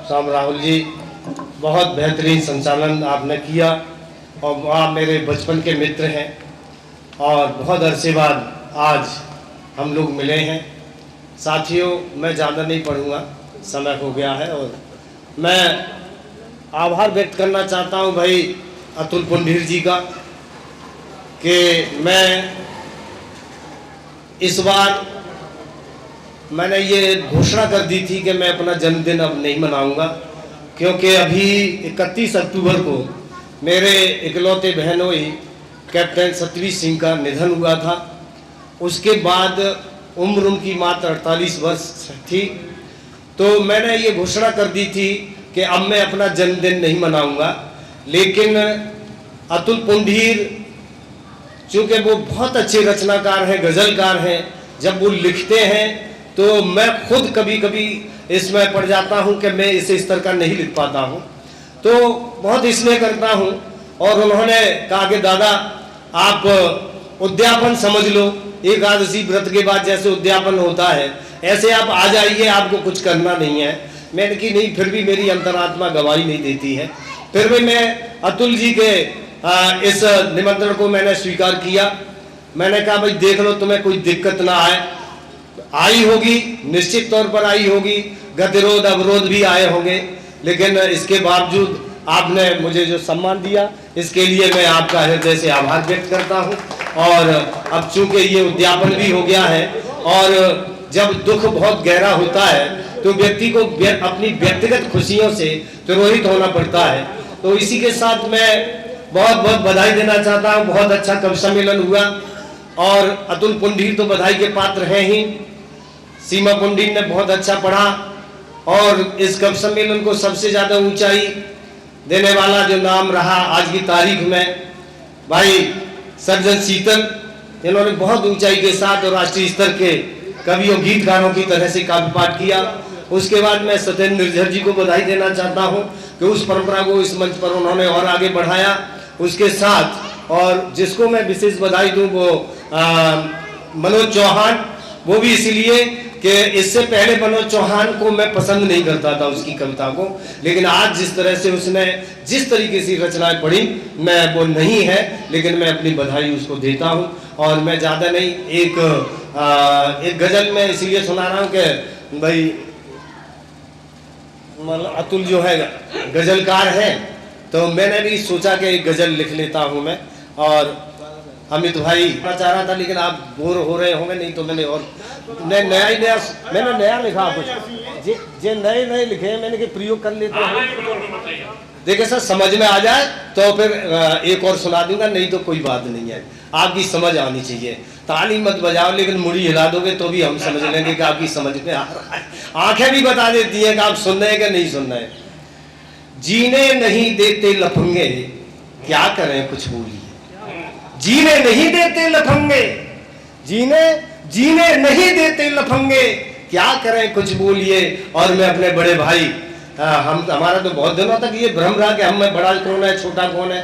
शाम राहुल जी, बहुत बेहतरीन संचालन आपने किया और आप मेरे बचपन के मित्र हैं और बहुत अरसे बाद आज हम लोग मिले हैं। साथियों, मैं ज़्यादा नहीं पढ़ूँगा, समय हो गया है और मैं आभार व्यक्त करना चाहता हूँ भाई अतुल पुंडीर जी का कि मैं इस बार मैंने ये घोषणा कर दी थी कि मैं अपना जन्मदिन अब नहीं मनाऊंगा, क्योंकि अभी 31 अक्टूबर को मेरे इकलौते बहनोई कैप्टन सतवीर सिंह का निधन हुआ था। उसके बाद उम्र उनकी मात्र 48 वर्ष थी। तो मैंने ये घोषणा कर दी थी कि अब मैं अपना जन्मदिन नहीं मनाऊंगा, लेकिन अतुल पुंडीर चूँकि वो बहुत अच्छे रचनाकार हैं, गज़लकार हैं, जब वो लिखते हैं तो मैं खुद कभी कभी इसमें पड़ जाता हूँ कि मैं इस स्तर का नहीं लिख पाता हूँ, तो बहुत स्नेह करता हूँ। और उन्होंने कहा कि दादा आप उद्यापन समझ लो, एकादशी व्रत के बाद जैसे उद्यापन होता है ऐसे आप आ जाइए, आपको कुछ करना नहीं है। मैंने कि नहीं, फिर भी मेरी अंतरात्मा गवाही नहीं देती है। फिर भी मैं अतुल जी के इस निमंत्रण को मैंने स्वीकार किया। मैंने कहा भाई देख लो, तुम्हें कोई दिक्कत ना आए, आई होगी, निश्चित तौर पर आई होगी, गतिरोध अवरोध भी आए होंगे, लेकिन इसके बावजूद आपने मुझे जो सम्मान दिया इसके लिए मैं आपका हृदय से आभार व्यक्त करता हूं। और अब चूंकि ये उद्यापन भी हो गया है और जब दुख बहुत गहरा होता है तो व्यक्ति को अपनी व्यक्तिगत खुशियों से तिरोहित होना पड़ता है। तो इसी के साथ मैं बहुत बहुत बधाई देना चाहता हूँ। बहुत अच्छा कवि सम्मेलन हुआ और अतुल पुंडीर तो बधाई के पात्र हैं ही। सीमा पुंडीर ने बहुत अच्छा पढ़ा और इस कवि सम्मेलन को सबसे ज़्यादा ऊंचाई देने वाला जो नाम रहा आज की तारीख में, भाई सर्जन शीतल, इन्होंने बहुत ऊंचाई के साथ और राष्ट्रीय स्तर के कवियों गीतकारों की तरह से काव्य पाठ किया। उसके बाद मैं सत्येंद्र निर्झर जी को बधाई देना चाहता हूं कि उस परंपरा को इस मंच पर उन्होंने और आगे बढ़ाया। उसके साथ और जिसको मैं विशेष बधाई दूं वो मनोज चौहान, वो भी इसीलिए कि इससे पहले मनोज चौहान को मैं पसंद नहीं करता था उसकी कविता को, लेकिन आज जिस तरह से उसने जिस तरीके से रचनाएं पढ़ी, मैं वो नहीं है, लेकिन मैं अपनी बधाई उसको देता हूं। और मैं ज़्यादा नहीं, एक गज़ल में इसलिए सुना रहा हूं कि भाई अतुल जो है गज़लकार है, तो मैंने भी सोचा कि एक गज़ल लिख लेता हूं मैं। और अमित भाई मैं चाह रहा था, लेकिन आप बोर हो रहे होंगे, नहीं तो मैंने और मैंने नया लिखा कुछ जे नए लिखे मैंने कि प्रयोग कर लेते हैं। देखिए सर, समझ में आ जाए तो फिर एक और सुना दूंगा, नहीं तो कोई बात नहीं है। आपकी समझ आनी चाहिए। ताली मत बजाओ, लेकिन मुड़ी हिला दोगे तो भी हम समझ लेंगे कि आपकी समझ में आ रहा है। आंखें भी बता देती हैं कि आप सुन रहे हैं कि नहीं सुन रहे। जीने नहीं देते लफंगे, क्या करें कुछ बोलिए। जीने नहीं देते लफंगे, जीने नहीं देते लफंगे, क्या करें कुछ बोलिए। और मैं अपने बड़े भाई, हमारा तो बहुत दिनों तक ये भ्रम रहा कि हम में बड़ा कौन है छोटा कौन है।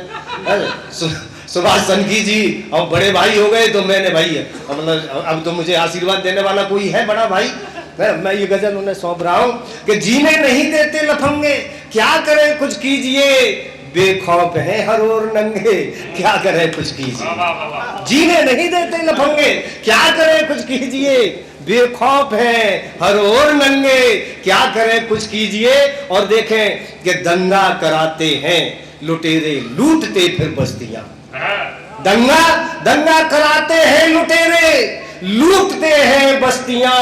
सुभाष सनकी जी और बड़े भाई हो गए, तो मैंने भाई मतलब अब तो मुझे आशीर्वाद देने वाला कोई है बड़ा भाई। मैं ये गजल उन्हें सौंप रहा हूँ कि जीने नहीं देते लफंगे, क्या करें कुछ कीजिए, बेखौफ है हर ओर नंगे, क्या करें कुछ कीजिए। जीने नहीं देते लफंगे, क्या करें कुछ कीजिए, बेखौफ है हर ओर नंगे, क्या करें कुछ कीजिए। और देखें कि दंगा कराते हैं लुटेरे, लूटते फिर बस्तियां। दंगा कराते हैं लुटेरे, लूटते हैं बस्तियां।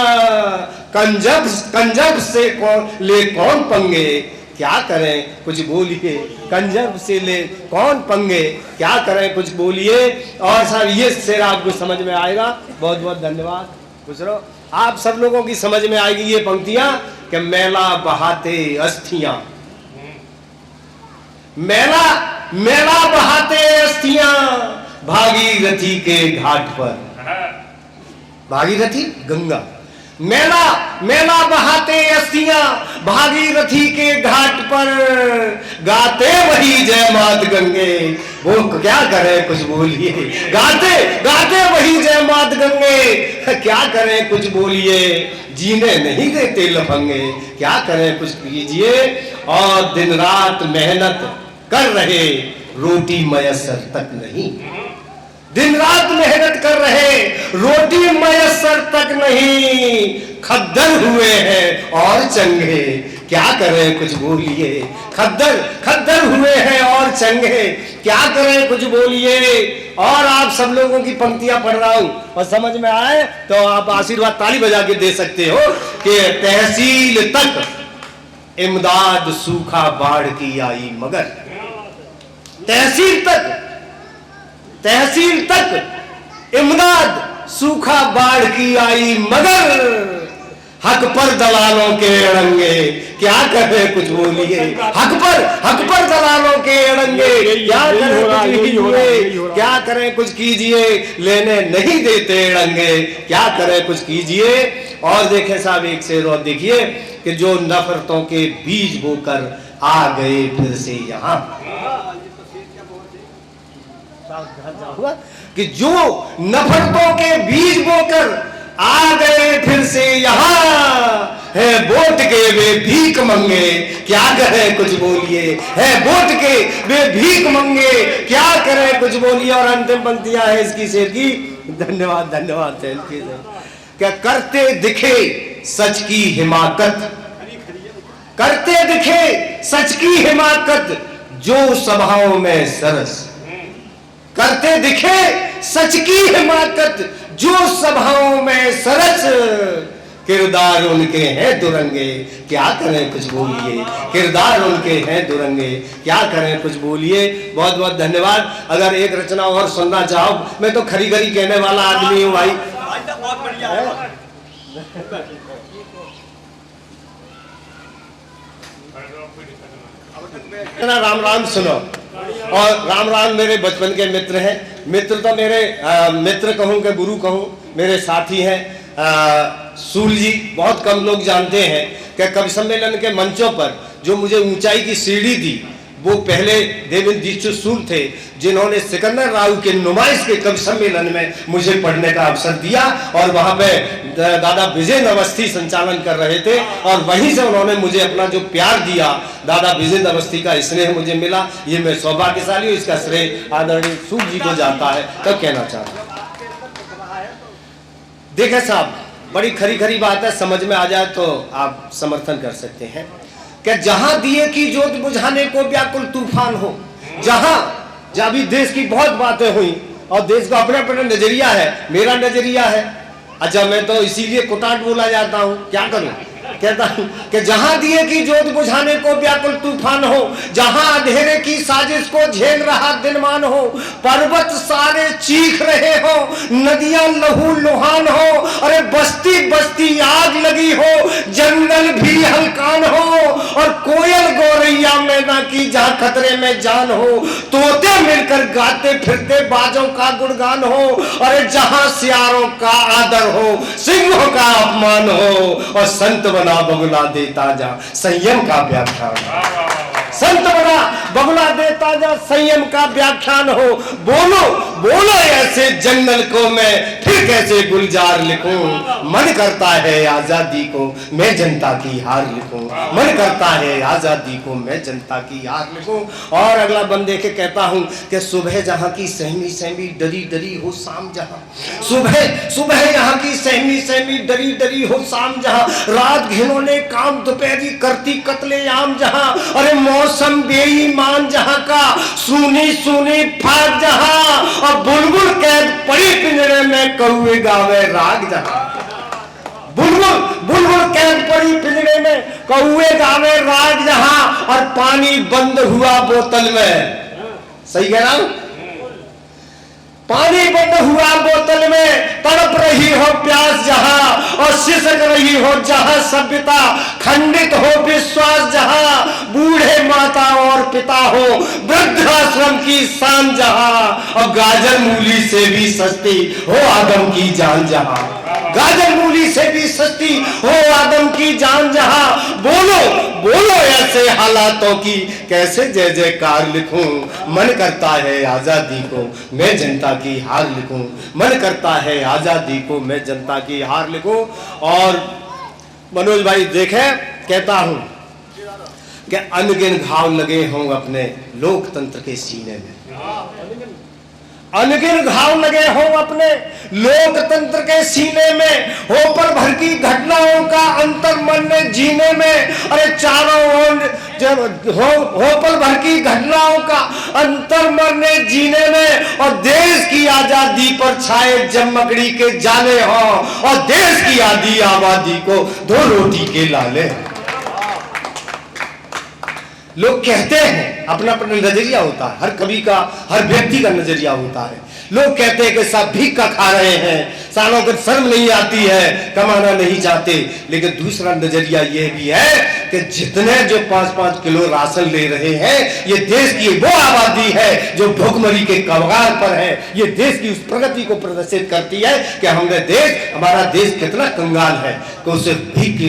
कंजब से कौन पंगे, क्या करें कुछ बोलिए। कंजब से ले कौन पंगे, क्या करें कुछ बोलिए। और सर ये शेर आपको समझ में आएगा। बहुत बहुत धन्यवाद। खुश रहो। आप सब लोगों की समझ में आएगी ये पंक्तियां कि मैला बहाते अस्थियां, मैला बहाते अस्थियां भागीरथी के घाट पर। भागीरथी गंगा, मैला बहाते अस्थियां भागीरथी के घाट पर, गाते वही जय मात गंगे। वो क्या करें कुछ बोलिए, गाते गाते वही जय मात गंगे, क्या करें कुछ बोलिए, जीने नहीं देते लफंगे, क्या करें कुछ कीजिए। और दिन रात मेहनत कर रहे, रोटी मयसर तक नहीं। दिन रात मेहनत कर रहे, रोटी मयसर तक नहीं, खद्दर हुए हैं और चंगे, क्या करें कुछ बोलिए। खद्दर खद्दर हुए हैं और चंगे, क्या करें कुछ बोलिए। और आप सब लोगों की पंक्तियां पढ़ रहा हूं और समझ में आए तो आप आशीर्वाद ताली बजा के दे सकते हो कि तहसील तक इमदाद सूखा बाढ़ की आई मगर, तहसील तक इमदाद सूखा बाढ़ की आई मगर, हक पर दलालों के अड़ंगे, क्या करें कुछ बोलिए। हक पर दलालों के अड़ंगे, क्या करें कुछ कीजिए, क्या करें कुछ कीजिए, लेने नहीं देते अड़ंगे, क्या करें कुछ कीजिए। और देखें साहब एक शेर और देखिए कि जो नफरतों के बीज बोकर आ गए फिर से यहाँ, कि जो नफरतों के बीज बोकर आ गए फिर से यहाँ, है वोट के वे भीख मंगे, क्या करें कुछ बोलिए। है वोट के वे भीख मंगे, क्या करें कुछ बोलिए। और अंतिम पंक्तियां है इसकी शेर की, धन्यवाद धन्यवाद। क्या करते दिखे सच की हिमाकत, करते दिखे सच की हिमाकत, जो सभाओं में सरस, करते दिखे सच की हिमाकत, जो सभाओं में सरस, किरदार उनके हैं दुरंगे, क्या करें कुछ बोलिए। किरदार उनके हैं दुरंगे, क्या करें कुछ बोलिए। बहुत बहुत धन्यवाद। अगर एक रचना और सुनना चाहो, मैं तो खरी खरी कहने वाला आदमी हूँ भाई। बहुत बढ़िया है। राम राम सुनो। और राम राम मेरे बचपन के मित्र हैं, मित्र तो मेरे मित्र कहूँ कि गुरु कहूँ, मेरे साथी हैं। सूल जी बहुत कम लोग जानते हैं कि कवि सम्मेलन के मंचों पर जो मुझे ऊंचाई की सीढ़ी दी, वो पहले देवेंद्र दीक्षित सूल थे, जिन्होंने सिकंदर राव के नुमाइश के कवि सम्मेलन में मुझे पढ़ने का अवसर दिया। और वहाँ पे दादा विजेंद्र अवस्थी संचालन कर रहे थे, और वहीं से उन्होंने मुझे अपना जो प्यार दिया, दादा विजेंद्र अवस्थी का स्नेह मुझे मिला। ये मैं सौभाग्यशाली हूँ, इसका श्रेय आदरणीय सूल जी को जाता है। तब कहना चाहता हूँ, देखे साहब बड़ी खरी खरी बात है, समझ में आ जाए तो आप समर्थन कर सकते हैं कि जहां दिए की जोत बुझाने को व्याकुल तूफान हो, जहां अभी देश की बहुत बातें हुई और देश का अपना अपना नजरिया है, मेरा नजरिया है। अच्छा मैं तो इसीलिए कुटाट बोला जाता हूं, क्या करूं। कहता हूं कि जहां दिए की जोत बुझाने को व्याकुल तूफान हो, जहां अंधेरे की साजिश को झेल रहा दिनमान हो, पर्वत सारे चीख रहे हो, नदियां लहू लुहान हो, अरे बस्ती बस्ती आग लगी हो, जंगल भी हलकान हो, और कोयल गौरैया मैना की जहां खतरे में जान हो, तोते मिलकर गाते फिरते बाजों का गुणगान हो, अरे जहां सियारों का आदर हो, सिंहों का अपमान हो, और संत बना बगुला देता जा संयम का व्याख्यान, संत बना बगुला देता जा संयम का व्याख्यान हो। बोलो बोलो ऐसे जंगल को मैं फिर कैसे गुलजार लिखूं, मन करता है आजादी को मैं जनता की हार लिखूं, मन करता है आजादी को मैं जनता की हार लिखूं। और अगला बंद देखे कहता हूं कि सुबह जहां की सहमी सहमी डरी डरी हो शाम जहां, सुबह सुबह यहाँ की सहमी सहमी डरी डरी हो शाम जहां, रात घिनौने काम दोपहरी करती कत्ले आम जहां, अरे मौसम बेईमान जहां का सूनी सूनी फाग जहां, और बुलबुल कैद पड़ी पिंजरे में कौवे गावे राग जहां, बुलबुल बुलबुल कैद पड़ी पिंजरे में कौवे गावे राग जहां, और पानी बंद हुआ बोतल में, सही कह रहा हूं, पानी बंद हुआ बोतल में, तड़प रही हो प्यास जहां, और सिसक रही हो जहां सभ्यता, खंडित हो विश्वास जहां, बूढ़े माता और पिता हो, वृद्धाश्रम की शान जहां, और गाजर मूली से भी सस्ती हो आदम की जान जहां। गाजर मूली से भी सस्ती हो आदम की जान जहां। बोलो बोलो ऐसे हालातों की कैसे जय जयकार लिखूं। मन करता है आजादी को मैं जनता की हार लिखूं। मन करता है आजादी को मैं जनता की हार लिखूं। और मनोज भाई देखे, कहता हूं कि अनगिन घाव लगे हों अपने लोकतंत्र के सीने में। अनगिन घाव लगे हों अपने लोकतंत्र के सीने में। हो पर भर की घटनाओं का अंतर मन में जीने में। अरे चारों ओर जब हो पर भर की घटनाओं का अंतर मन में जीने में। और देश की आजादी पर छाए जब मकड़ी के जाले हों। और देश की आधी आबादी को दो रोटी के लाले। लोग कहते हैं, अपना अपना नजरिया होता है, हर कवि का हर व्यक्ति का नजरिया होता है। लोग कहते हैं कि सब भीख का खा रहे हैं, सालों को शर्म नहीं आती है, कमाना नहीं चाहते। लेकिन दूसरा नजरिया यह भी है कि जितने जो 5-5 किलो राशन ले रहे हैं, ये देश की वो आबादी है जो भूखमरी के कगार पर है। ये देश की उस प्रगति को प्रदर्शित करती है कि हमारा देश कितना कंगाल है कि उसे भीख की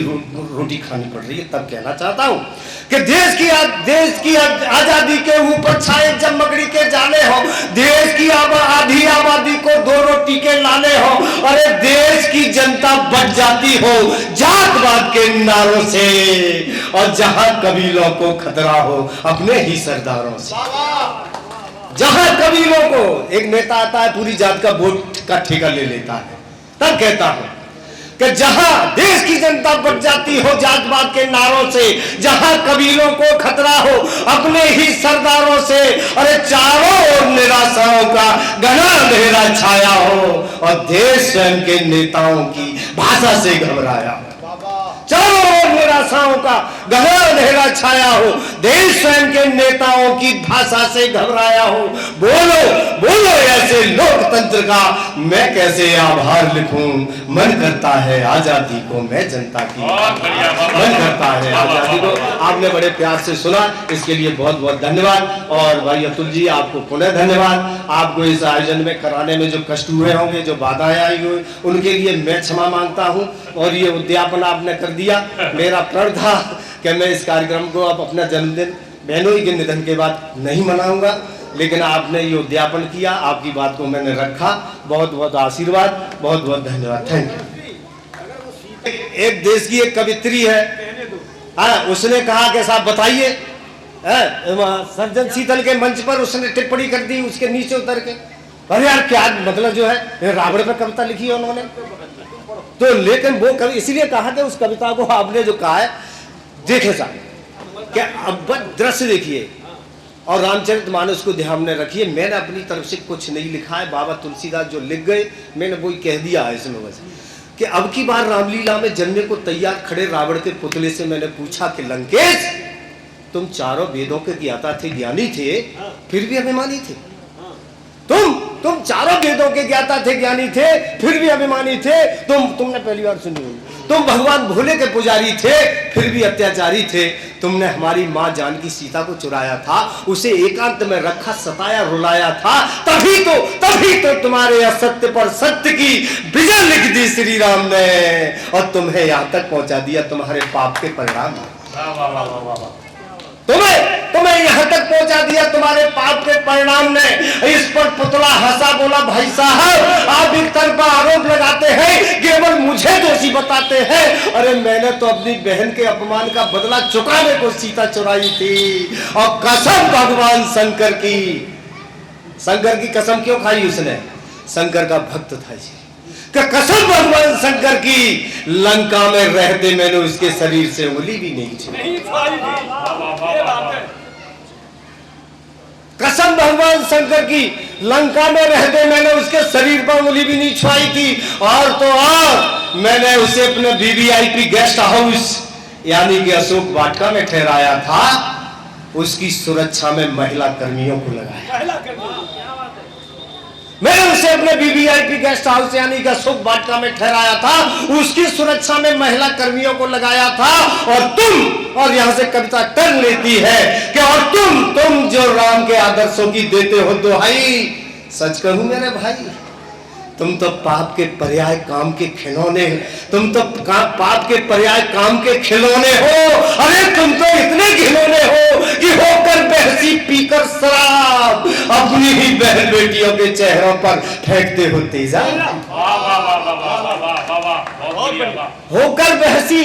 रोटी खानी पड़ रही है। तब कहना चाहता हूं कि देश की आजादी के ऊपर छाए जब मकड़ी के जाले हो। देश की आधी आबादी को दो रोटी के लाले हो। अरे देश की जनता बच जाती हो जातवाद के नारों से। और जहां कबीलों को खतरा हो अपने ही सरदारों से। जहां कबीलों को एक नेता आता है पूरी जात का वोट का ठेका ले लेता है। तब कहता हूं कि जहां देश की जनता बच जाती हो जातवाद के नारों से। जहां कबीलों को खतरा हो अपने ही सरदारों से। अरे चारों ओर निराशाओं का घना अंधेरा छाया हो और देश स्वयं के नेताओं की भाषा से घबराया हो। चारों ओर निराशाओं का घना अंधेरा छाया हो, देश स्वयं के नेताओं की भाषा से घबराया हो। बोलो बोलो ऐसे लोकतंत्र का मैं कैसे आभार लिखूं। मन करता है आजादी को मैं जनता की, मन करता है आजादी को। आपने बड़े प्यार से सुना, इसके लिए बहुत बहुत धन्यवाद। और भाई अतुल जी आपको पुनः धन्यवाद। आपको इस आयोजन में कराने में जो कष्ट हुए होंगे, जो बाधाएं आई हुई, उनके लिए मैं क्षमा मांगता हूं। और ये उद्यापन आपने कर दिया। मेरा प्रण था कि मैं इस कार्यक्रम को अब अपना जन्मदिन बहनोई के निधन के बाद नहीं मनाऊंगा, लेकिन आपने ये उद्यापन किया, आपकी बात को मैंने रखा। बहुत बहुत आशीर्वाद, बहुत बहुत धन्यवाद। Thank you. एक देश की एक कवित्री है, उसने कहा कि साहब बताइए, सर्जन शीतल के मंच पर उसने टिप्पणी कर दी उसके नीचे उतर के। अरे यार क्या मतलब जो है रावण पर कविता लिखी है उन्होंने तो। लेकिन वो कवि इसीलिए कहा कि उस कविता को आपने जो कहा है, देखे साहब क्या अब दृश्य देखिए और रामचरितमानस को ध्यान में रखिए। मैंने अपनी तरफ से कुछ नहीं लिखा है, बाबा तुलसीदास जो लिख गए मैंने वही कह दिया है इसमें बस कि अब की बार रामलीला में जन्मे को तैयार खड़े रावण के पुतले से मैंने पूछा कि लंकेश तुम चारों वेदों के ज्ञाता थे, ज्ञानी थे, फिर भी अभिमानी थे। तुम चारों वेदों के ज्ञाता थे, ज्ञानी थे, फिर भी अभिमानी थे। तुमने पहली बार सुनी होगी। तुम भगवान भोले के पुजारी थे, फिर भी अत्याचारी थे। तुमने हमारी माँ जानकी सीता को चुराया था, उसे एकांत में रखा, सताया, रुलाया था। तभी तो तुम्हारे असत्य पर सत्य की विजय लिख दी श्री राम ने और तुम्हें यहाँ तक पहुंचा दिया तुम्हारे पाप के परिणाम। तुम्हें यहां तक पहुंचा दिया तुम्हारे पाप के परिणाम ने। इस पर पुतला हंसा, बोला भाई साहब आप एक तरफा आरोप लगाते हैं, केवल मुझे दोषी बताते हैं। अरे मैंने तो अपनी बहन के अपमान का बदला चुकाने को सीता चुराई थी। और कसम भगवान शंकर की कसम क्यों खाई उसने? शंकर का भक्त था जी। कसम भगवान शंकर की, लंका में रहते मैंने उसके शरीर से उंगली भी नहीं छुई। कसम भगवान शंकर की, लंका में रहते मैंने उसके शरीर पर उंगली भी नहीं छुआई थी। और तो और मैंने उसे अपने वीवीआईपी गेस्ट हाउस यानी कि अशोक वाटिका में ठहराया था। उसकी सुरक्षा में महिला कर्मियों को लगाया। मैंने उसे अपने वीवीआईपी गेस्ट हाउस यानी कि अशोक वाटिका में ठहराया था, उसकी सुरक्षा में महिला कर्मियों को लगाया था। और यहां से कविता टर्न लेती है कि और तुम जो राम के आदर्शों की देते हो दुहाई, सच कहूं मेरे भाई तुम तो पाप के पर्याय काम के खिलौने, तुम तो पाप के पर्याय काम के खिलौने हो। अरे तुम तो इतने खिलौने हो कि होकर बहसी पीकर शराब अपनी ही बहन बेटियों के चेहरों पर फेंकते हो तेजा। होकर बहसी,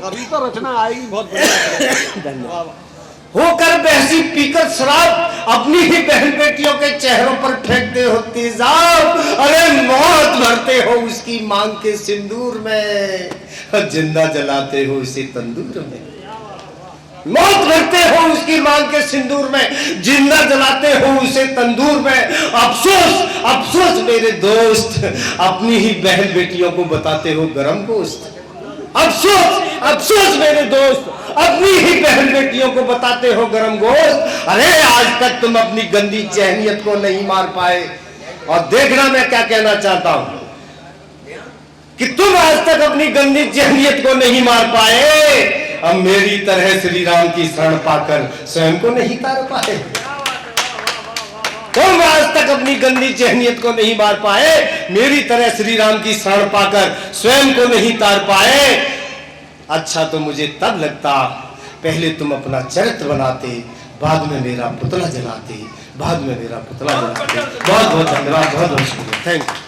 अभी तो रचना आएगी बहुत बढ़िया। होकर बहसी पीकर शराब अपनी ही बहन बेटियों के चेहरों पर फेंकते हो तेजाब। अरे मौत भरते हो उसकी मांग के सिंदूर में, जिंदा जलाते हो उसे तंदूर में। मौत भरते हो उसकी मांग के सिंदूर में, जिंदा जलाते हो उसे तंदूर में। अफसोस अफसोस मेरे दोस्त, अपनी ही बहन बेटियों को बताते हो गरम गोश्त। अफसोस अफसोस मेरे दोस्त, अपनी ही बहन बेटियों को बताते हो गरम गोश्त। अरे आज तक तुम अपनी गंदी जहनियत को नहीं मार पाए। और देखना मैं क्या कहना चाहता हूं कि तुम आज तक अपनी गंदी जहनियत को नहीं मार पाए, अब मेरी तरह श्री राम की शरण पाकर स्वयं को नहीं तार पाए। तुम आज तक अपनी गंदी जहनियत को नहीं मार पाए, मेरी तरह श्री राम की शरण पाकर स्वयं को नहीं तार पाए। अच्छा तो मुझे तब लगता, पहले तुम अपना चरित्र बनाते, बाद में मेरा पुतला जलाते, बाद में मेरा पुतला जलाते। बहुत बहुत धन्यवाद, बहुत बहुत शुक्रिया, थैंक यू।